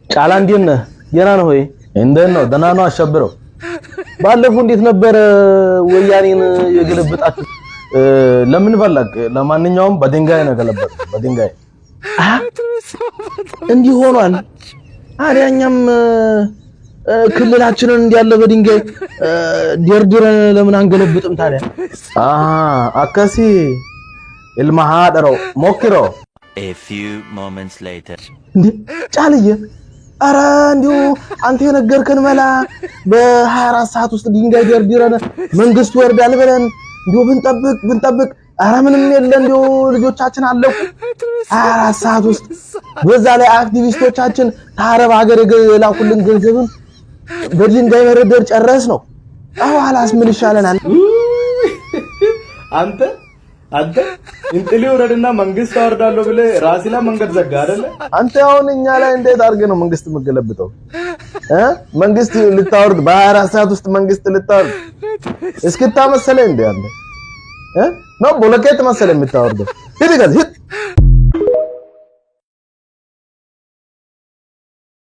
ጫላ እንዴት ነህ? ገና ነው ወይ? እንደት ነው? ደህና ነው አሸብረው። ባለፈው እንዴት ነበር ወያኔን የገለበጣችሁ? ለምን ፈለግ? ለማንኛውም በድንጋይ ነው ገለበጥ በድንጋይ እንዲህ ሆኗል። አሪያኛም ክልላችንን እንዲያለ በድንጋይ ደርድረን ለምን አንገለብጥም ታዲያ? አከሲ ኢልማሃደሮ ሞክሮ A few moments later እንዴ ጫልዬ አረ እንዲሁ አንተ የነገርከን መላ በ24 ሰዓት ውስጥ ድንጋይ ደርድረን መንግስት ወርዳል ብለን እንዲሁ ብንጠብቅ አረ ምንም የለ እንዲሁ ልጆቻችን አለቁ 24 ሰዓት ውስጥ በዛ ላይ አክቲቪስቶቻችን ታረብ ሀገር የላኩልን ገንዘብን በድንጋይ መረደር ጨረስ ነው። አዋላስ ምን ይሻለናል? አንተ እንጥሊ ወረድና መንግስት አወርዳለሁ ብለ ራስላ መንገድ ዘጋ አይደለ? አንተ አሁን እኛ ላይ እንዴት አድርገህ ነው መንግስት የምገለብጠው? መንግስት ልታወርድ በ24 ሰዓት ውስጥ መንግስት ልታወርድ እስክታ መሰለህ እንዴ አንተ? ነው ቦለቄት መሰለህ የምታወርደው? ሂድ